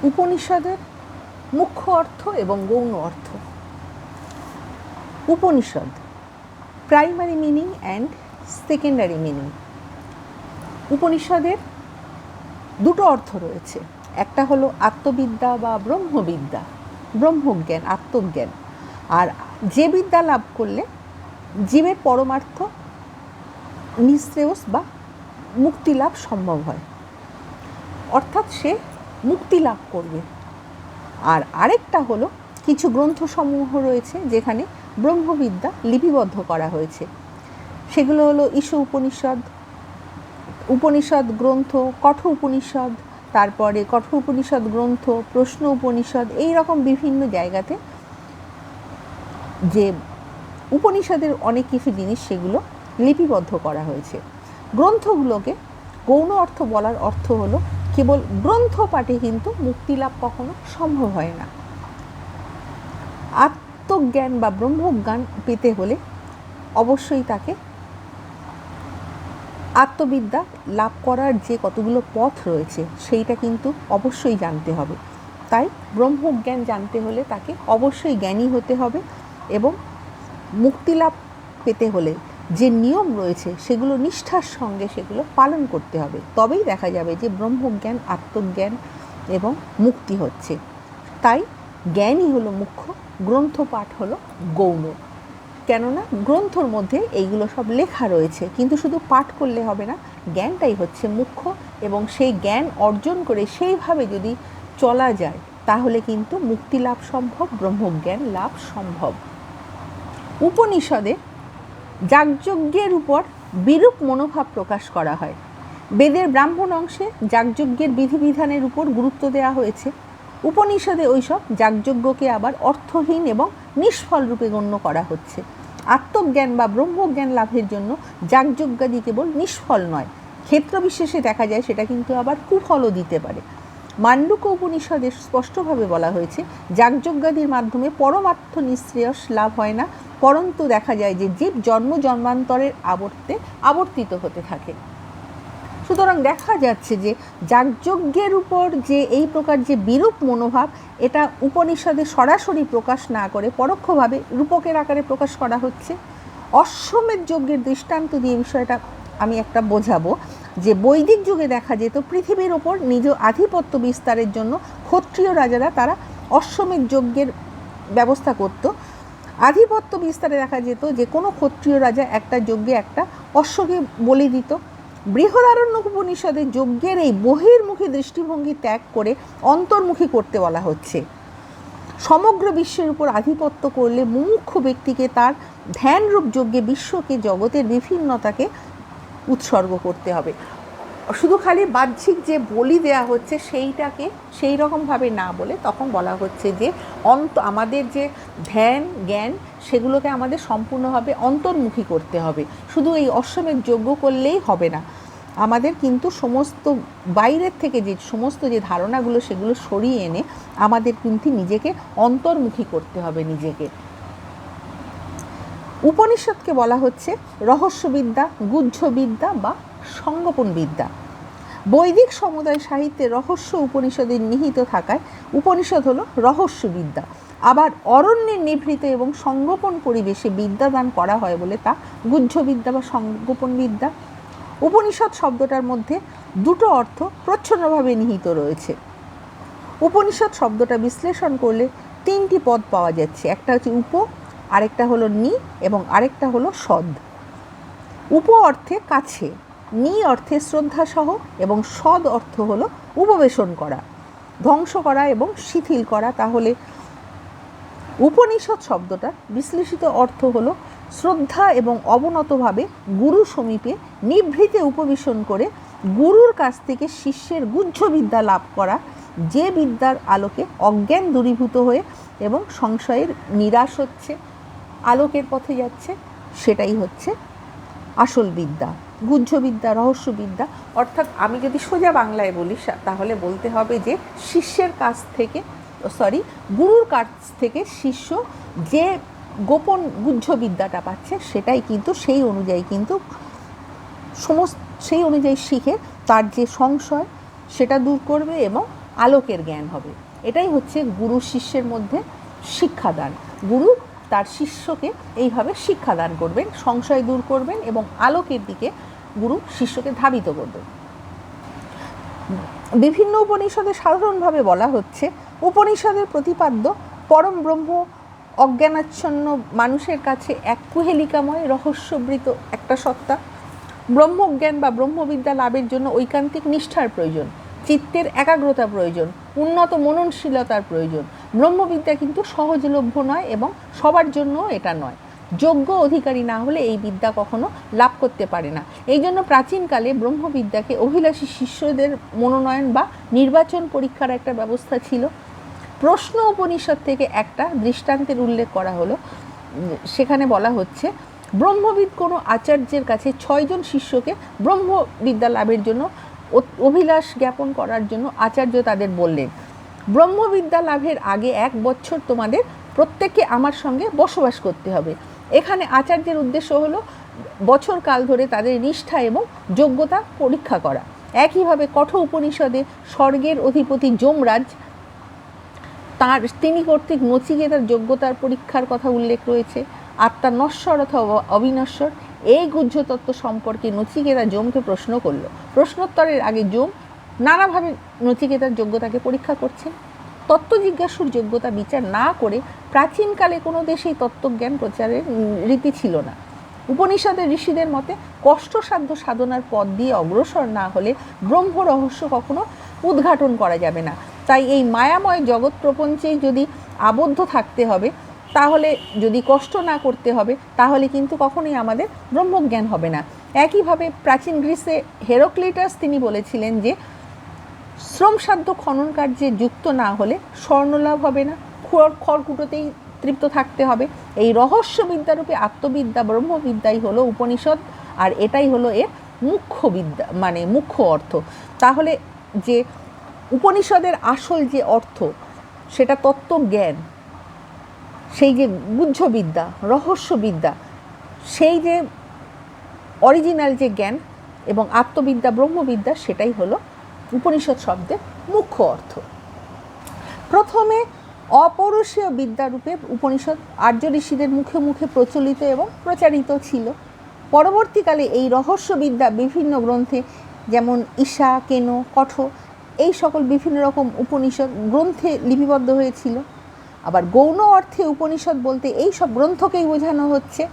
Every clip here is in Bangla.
উপনিষদের মুখ্য অর্থ এবং গৌণ অর্থ। Upanishad, primary meaning and secondary meaning. উপনিষদের দুটো অর্থ রয়েছে, একটা হলো আত্মবিদ্যা বা ব্রহ্মবিদ্যা, ব্রহ্মজ্ঞান, আত্মজ্ঞান। আর যে বিদ্যা লাভ করলে জীবের পরমার্থ নিঃশ্রেয়স বা মুক্তি লাভ সম্ভব হয়, অর্থাৎ সে মুক্তি লাভ করবে। আর আরেকটা হলো কিছু গ্রন্থসমূহ রয়েছে যেখানে ব্রহ্মবিদ্যা লিপিবদ্ধ করা হয়েছে, সেগুলো হলো ঈশ উপনিষদ, উপনিষদ গ্রন্থ, কঠ উপনিষদ, তারপরে কঠ উপনিষদ গ্রন্থ, প্রশ্ন উপনিষদ, এই রকম বিভিন্ন জায়গাতে যে উপনিষদের অনেক কিছু জিনিস সেগুলো লিপিবদ্ধ করা হয়েছে। গ্রন্থগুলোকে গৌণ অর্থ বলার অর্থ হলো কেবল গ্রন্থ পাঠে কিন্তু মুক্তি লাভ কখনো সম্ভব হয় না। আত্মজ্ঞান বা ব্রহ্মজ্ঞান পেতে হলে অবশ্যই তাকে আত্মবিদ্যা লাভ করার যে কতগুলো পথ রয়েছে সেইটা কিন্তু অবশ্যই জানতে হবে। তাই ব্রহ্মজ্ঞান জানতে হলে তাকে অবশ্যই জ্ঞানী হতে হবে এবং মুক্তি লাভ পেতে হলে যে নিয়ম রয়েছে সেগুলো নিষ্ঠার সঙ্গে সেগুলো পালন করতে হবে, তবেই দেখা যাবে যে ব্রহ্মজ্ঞান, আত্মজ্ঞান এবং মুক্তি হচ্ছে। তাই জ্ঞানই হলো মুখ্য, গ্রন্থ পাঠ হলো গৌণ। কেননা গ্রন্থর মধ্যে এইগুলো সব লেখা রয়েছে, কিন্তু শুধু পাঠ করলে হবে না, জ্ঞানটাই হচ্ছে মুখ্য। এবং সেই জ্ঞান অর্জন করে সেইভাবে যদি চলা যায় তাহলে কিন্তু মুক্তি লাভ সম্ভব, ব্রহ্মজ্ঞান লাভ সম্ভব। উপনিষদে যাগযজ্ঞের উপর বিরূপ মনোভাব প্রকাশ করা হয়। বেদের ব্রাহ্মণ অংশে যাগযজ্ঞের বিধিবিধানের উপর গুরুত্ব দেওয়া হয়েছে। উপনিষদে ওইসব যাগযজ্ঞকে আবার অর্থহীন এবং নিষ্ফল রূপে গণ্য করা হচ্ছে। আত্মজ্ঞান বা ব্রহ্মজ্ঞান লাভের জন্য যাগযজ্ঞাদি কেবল নিষ্ফল নয়, ক্ষেত্রবিশেষে দেখা যায় সেটা কিন্তু আবার কুফলও দিতে পারে। মান্ডুক্য উপনিষদে স্পষ্টভাবে বলা হয়েছে যাগযজ্ঞাদির মাধ্যমে পরমার্থ নিঃশ্রেয়স লাভ হয় না, পরন্তু দেখা যায় যে জীব জন্ম জন্মান্তরের আবর্তে আবর্তিত হতে থাকে। সুতরাং দেখা যাচ্ছে যে যাগযজ্ঞের উপর যে এই প্রকার যে বিরূপ মনোভাব, এটা উপনিষদে সরাসরি প্রকাশ না করে পরোক্ষভাবে রূপকের আকারে প্রকাশ করা হচ্ছে। অশ্বমেধ যজ্ঞের দৃষ্টান্ত দিয়ে বিষয়টা আমি একটা বোঝাবো যে বৈদিক যুগে দেখা যেত পৃথিবীর ওপর নিজ আধিপত্য বিস্তারের জন্য ক্ষত্রিয় রাজারা তারা অশ্বমেধ যজ্ঞের ব্যবস্থা করত। আধিপত্য বিস্তারে দেখা যেত যে কোনো ক্ষত্রিয় রাজা একটা যজ্ঞে একটা অশ্বকে বলি দিত। বৃহদারণ্যক উপনিষদে যজ্ঞের এই বহির্মুখী দৃষ্টিভঙ্গি ত্যাগ করে অন্তর্মুখী করতে বলা হচ্ছে। সমগ্র বিশ্বের উপর আধিপত্য করলে মুমুক্ষু ব্যক্তিকে তার ধ্যানরূপ যজ্ঞে বিশ্বকে, জগতের বিভিন্নতাকে উৎসর্গ করতে হবে। শুধু খালি বাহ্যিক যে বলি দেয়া হচ্ছে সেইটাকে সেই রকমভাবে না বলে তখন বলা হচ্ছে যে আমাদের যে ধ্যান জ্ঞান সেগুলোকে আমাদের সম্পূর্ণভাবে অন্তর্মুখী করতে হবে। শুধু এই অশ্বমেধ যজ্ঞ করলেই হবে না, আমাদের কিন্তু সমস্ত বাইরের থেকে যে সমস্ত যে ধারণাগুলো সেগুলো সরিয়ে এনে আমাদের কিন্তু নিজেকে অন্তর্মুখী করতে হবে নিজেকে। উপনিষদকে বলা হচ্ছে রহস্যবিদ্যা, গুহ্যবিদ্যা বা সংগোপন বিদ্যা। বৈদিক সমুদায় সাহিত্যে রহস্য উপনিষদের নিহিত থাকায় উপনিষদ হলো রহস্যবিদ্যা। আবার অরণ্যের নিভৃত এবং সংগোপন পরিবেশে বিদ্যাদান করা হয় বলে তা গুহ্যবিদ্যা বা সংগোপন বিদ্যা। উপনিষদ শব্দটার মধ্যে দুটো অর্থ প্রচ্ছন্নভাবে নিহিত রয়েছে। উপনিষদ শব্দটা বিশ্লেষণ করলে তিনটি পদ পাওয়া যাচ্ছে, একটা হচ্ছে উপ, আরেকটা হলো নি এবং আরেকটা হলো সদ। উপ অর্থে কাছে, নি অর্থে শ্রদ্ধাসহ এবং সদ অর্থ হলো উপবেশন করা, ধ্বংস করা এবং শিথিল করা। তাহলে উপনিষদ শব্দটার বিশ্লেষিত অর্থ হলো শ্রদ্ধা এবং অবনতভাবে গুরু সমীপে নিভৃতে উপবেশন করে গুরুর কাছ থেকে শিষ্যের গুহ্যবিদ্যা লাভ করা, যে বিদ্যার আলোকে অজ্ঞান দূরীভূত হয়ে এবং সংশয়ের নিরাশ হচ্ছে, আলোকের পথে যাচ্ছে, সেটাই হচ্ছে আসল বিদ্যা, গুহ্যবিদ্যা, রহস্যবিদ্যা। অর্থাৎ আমি যদি সোজা বাংলায় বলি তাহলে বলতে হবে যে শিষ্যের কাছ থেকে গুরুর কাছ থেকে শিষ্য যে গোপন গুহ্যবিদ্যাটা পাচ্ছে সেটাই কিন্তু সেই অনুযায়ী শিখে তার যে সংশয় সেটা দূর করবে এবং আলোকের জ্ঞান হবে। এটাই হচ্ছে গুরু শিষ্যের মধ্যে শিক্ষাদান। গুরু তার শিষ্যকে এইভাবে শিক্ষাদান করবেন, সংশয় দূর করবেন এবং আলোকের দিকে গুরু শিষ্যকে ধাবিত করবেন। বিভিন্ন উপনিষদে সাধারণভাবে বলা হচ্ছে উপনিষদের প্রতিপাদ্য পরম ব্রহ্ম অজ্ঞানাচ্ছন্ন মানুষের কাছে এক কুহেলিকাময় রহস্যবৃত একটা সত্তা। ব্রহ্মজ্ঞান বা ব্রহ্মবিদ্যা লাভের জন্য ঐকান্তিক নিষ্ঠার প্রয়োজন, চিত্তের একাগ্রতা প্রয়োজন, উন্নত মননশীলতার প্রয়োজন। ব্রহ্মবিদ্যা কিন্তু সহজলভ্য নয় এবং সবার জন্য এটা নয়। যোগ্য অধিকারী না হলে এই বিদ্যা কখনো লাভ করতে পারে না। এই জন্য প্রাচীনকালে ব্রহ্মবিদ্যাকে অভিলাষী শিষ্যদের মনোনয়ন বা নির্বাচন পরীক্ষার একটা ব্যবস্থা ছিল। প্রশ্ন উপনিষদ থেকে একটা দৃষ্টান্তের উল্লেখ করা হলো। সেখানে বলা হচ্ছে ব্রহ্মবিদ কোনো আচার্যের কাছে 6 জন শিষ্যকে ব্রহ্মবিদ্যা লাভের জন্য অভিলাষ জ্ঞাপন করার জন্য আচার্য তাদের বললেন, ব্রহ্মবিদ্যা লাভের আগে 1 বছর তোমাদের প্রত্যেককে আমার সঙ্গে বসবাস করতে হবে। এখানে আচার্যের উদ্দেশ্য হলো বছর কাল ধরে তাদের নিষ্ঠা এবং যোগ্যতা পরীক্ষা করা। একইভাবে কঠোর উপনিষদে স্বর্গের অধিপতি যমরাজ তিনি কর্তৃক নচিকেতার যোগ্যতার পরীক্ষার কথা উল্লেখ রয়েছে। আত্মা নশ্বর অথবা অবিনশ্বর এই গুহ্য তত্ত্ব সম্পর্কে নচিকেতা যমকে প্রশ্ন করল। প্রশ্নোত্তরের আগে যম নানাভাবে নচিকেতার যোগ্যতাকে পরীক্ষা করছেন। তত্ত্ব জিজ্ঞাসুর যোগ্যতা বিচার না করে প্রাচীনকালে কোনো দেশেই তত্ত্বজ্ঞান প্রচারের রীতি ছিল না। উপনিষদের ঋষিদের মতে কষ্টসাধ্য সাধনার পথ দিয়ে অগ্রসর না হলে ব্রহ্ম রহস্য কখনো উদ্ঘাটন করা যাবে না। তাই এই মায়াময় জগৎ প্রপঞ্চেই যদি আবদ্ধ থাকতে হবে, তাহলে যদি কষ্ট না করতে হবে, তাহলে কিন্তু কখনোই আমাদের ব্রহ্মজ্ঞান হবে না। একইভাবে প্রাচীন গ্রিসে হেরাক্লিটাস তিনি বলেছিলেন যে শ্রমসাধ্য খনন কার্যে যুক্ত না হলে স্বর্ণলাভ হবে না, খড়কুটোতেই তৃপ্ত থাকতে হবে। এই রহস্যবিদ্যারূপে আত্মবিদ্যা ব্রহ্মবিদ্যাই হলো উপনিষদ, আর এটাই হলো এর মুখ্য বিদ্যা, মানে মুখ্য অর্থ। তাহলে যে উপনিষদের আসল যে অর্থ সেটা তত্ত্বজ্ঞান, সেই যে গুহ্যবিদ্যা রহস্যবিদ্যা, সেই যে অরিজিনাল যে জ্ঞান এবং আত্মবিদ্যা ব্রহ্মবিদ্যা, সেটাই হলো উপনিষদ শব্দের মুখ্য অর্থ। প্রথমে অপৌরুষীয় বিদ্যারূপে উপনিষদ আর্য ঋষিদের মুখে মুখে প্রচলিত এবং প্রচারিত ছিল। পরবর্তীকালে এই রহস্যবিদ্যা বিভিন্ন গ্রন্থে, যেমন ঈশা, কেন, কঠোর, এই সকল বিভিন্ন রকম উপনিষদ গ্রন্থে লিপিবদ্ধ হয়েছিল। আবার গৌণ অর্থে উপনিষদ বলতে এই সব গ্রন্থকেই বোঝানো হচ্ছে।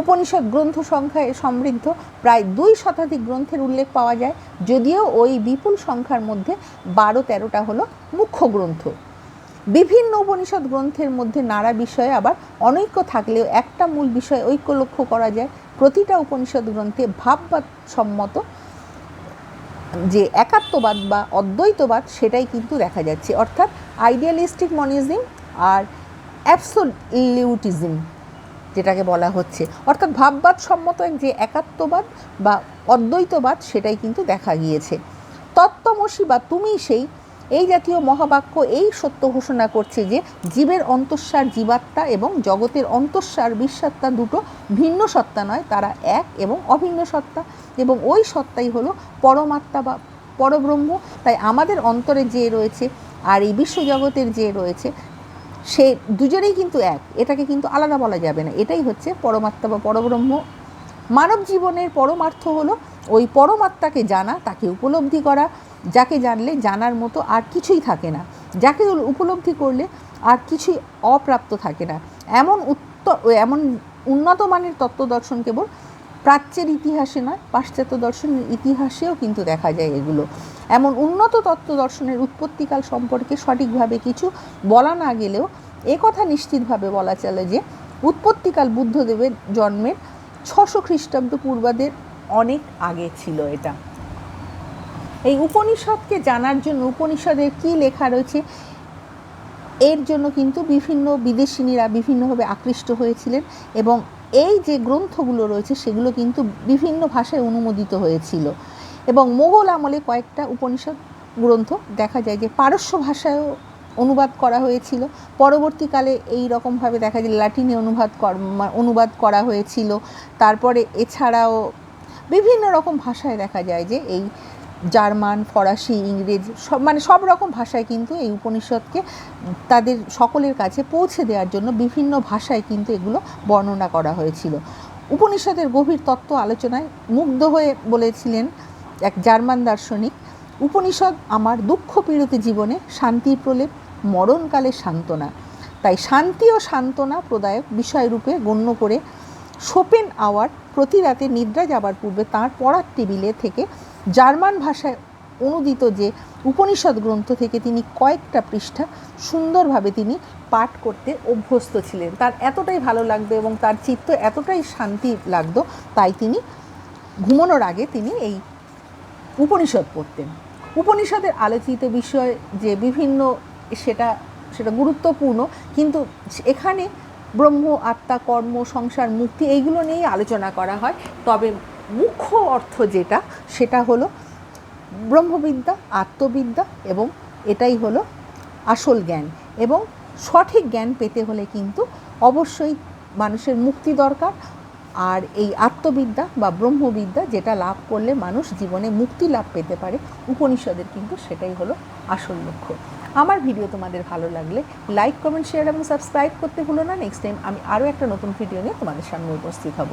উপনিষদ গ্রন্থ সংখ্যায় সমৃদ্ধ, প্রায় 2 শতাধিক গ্রন্থের উল্লেখ পাওয়া যায়, যদিও ওই বিপুল সংখ্যার মধ্যে 12-13টা হলো মুখ্য গ্রন্থ। বিভিন্ন উপনিষদ গ্রন্থের মধ্যে নানা বিষয়ে আবার অনৈক্য থাকলেও একটা মূল বিষয় ঐক্য লক্ষ্য করা যায়। প্রতিটা উপনিষদ গ্রন্থে ভাববাদ সম্মত যে একাত্মবাদ বা অদ্বৈতবাদ, সেটাই কিন্তু দেখা যাচ্ছে, অর্থাৎ আইডিয়ালিস্টিক মনিজম আর অ্যাবসোলিউটিজম যেটাকে বলা হচ্ছে, অর্থাৎ ভাববাদ সম্মত যে একাত্মবাদ বা অদ্বৈতবাদ, সেটাই কিন্তু দেখা গিয়েছে। তত্ত্বমসি বা তুমি সেই, এই জাতীয় মহাবাক্য এই সত্য ঘোষণা করছে যে জীবের অন্তঃসার জীবাত্মা এবং জগতের অন্তঃসার বিশ্বাত্মা দুটো ভিন্ন সত্তা নয়, তারা এক এবং অভিন্ন সত্তা, এবং ওই সত্তাই হলো পরমাত্মা বা পরব্রহ্ম। তাই আমাদের অন্তরে যে রয়েছে আর এই বিশ্বজগতের যে রয়েছে, সে দুজনেই কিন্তু এক, এটাকে কিন্তু আলাদা বলা যাবে না। এটাই হচ্ছে পরমাত্মা বা পরব্রহ্ম। মানব জীবনের পরমার্থ হলো ওই পরমাত্মাকে জানা, তাকে উপলব্ধি করা, যাকে জানলে জানার মতো আর কিছুই থাকে না, যাকে উপলব্ধি করলে আর কিছুই অপ্রাপ্ত থাকে না। এমন উন্নত মানের তত্ত্বদর্শন কেবল প্রাচ্যের ইতিহাসে নয়, পাশ্চাত্য দর্শনের ইতিহাসেও কিন্তু দেখা যায় এগুলো। এমন উন্নত তত্ত্বদর্শনের উৎপত্তিকাল সম্পর্কে সঠিকভাবে কিছু বলা না গেলেও একথা নিশ্চিতভাবে বলা চলে যে উৎপত্তিকাল বুদ্ধদেবের জন্মের 600 খ্রিস্টাব্দ পূর্বাদের অনেক আগে ছিল। এটা এই উপনিষদকে জানার জন্য উপনিষদের কী লেখা রয়েছে এর জন্য কিন্তু বিভিন্ন বিদেশিনীরা বিভিন্নভাবে আকৃষ্ট হয়েছিলেন, এবং এই যে গ্রন্থগুলো রয়েছে সেগুলো কিন্তু বিভিন্ন ভাষায় অনুমোদিত হয়েছিল। এবং মোগল আমলে কয়েকটা উপনিষদ গ্রন্থ দেখা যায় যে পারস্য ভাষায়ও অনুবাদ করা হয়েছিল। পরবর্তীকালে এই রকমভাবে দেখা যায় ল্যাটিনে অনুবাদ করা হয়েছিল। তারপরে এছাড়াও বিভিন্ন রকম ভাষায় দেখা যায় যে এই জার্মান, ফরাসি, ইংরেজি সব রকম ভাষায় কিন্তু এই উপনিষদকে তাদের সকলের কাছে পৌঁছে দেওয়ার জন্য বিভিন্ন ভাষায় কিন্তু এগুলো বর্ণনা করা হয়েছিল। উপনিষদের গভীর তত্ত্ব আলোচনায় মুগ্ধ হয়ে বলেছিলেন এক জার্মান দার্শনিক, উপনিষদ আমার দুঃখ পীড়িত জীবনে শান্তির প্রলেপ, মরণকালে সান্ত্বনা। তাই শান্তি ও সান্ত্বনা প্রদায়ক বিষয়রূপে গণ্য করে শোপেনহাওয়ার প্রতি রাতে নিদ্রা যাবার পূর্বে তাঁর পড়ার টেবিলে থেকে জার্মান ভাষায় অনুদিত যে উপনিষদ গ্রন্থ থেকে তিনি কয়েকটা পৃষ্ঠা সুন্দরভাবে তিনি পাঠ করতে অভ্যস্ত ছিলেন। তার এতটাই ভালো লাগতো এবং তার চিত্ত এতটাই শান্তি লাগতো, তাই তিনি ঘুমানোর আগে তিনি এই উপনিষদ পড়তেন। উপনিষদের আলোচিত বিষয় যে বিভিন্ন সেটা গুরুত্বপূর্ণ, কিন্তু এখানে ব্রহ্ম, আত্মা, কর্ম, সংসার, মুক্তি এইগুলো নিয়েই আলোচনা করা হয়। তবে মুখ্য অর্থ যেটা সেটা হলো ব্রহ্মবিদ্যা, আত্মবিদ্যা, এবং এটাই হলো আসল জ্ঞান। এবং সঠিক জ্ঞান পেতে হলে কিন্তু অবশ্যই মানুষের মুক্তি দরকার। আর এই আত্মবিদ্যা বা ব্রহ্মবিদ্যা যেটা লাভ করলে মানুষ জীবনে মুক্তি লাভ পেতে পারে, উপনিষদের কিন্তু সেটাই হলো আসল লক্ষ্য। আমার ভিডিও তোমাদের ভালো লাগলে লাইক, কমেন্ট, শেয়ার এবং সাবস্ক্রাইব করতে ভুলো না। নেক্সট টাইম আমি আরও একটা নতুন ভিডিও নিয়ে তোমাদের সামনে উপস্থিত হব।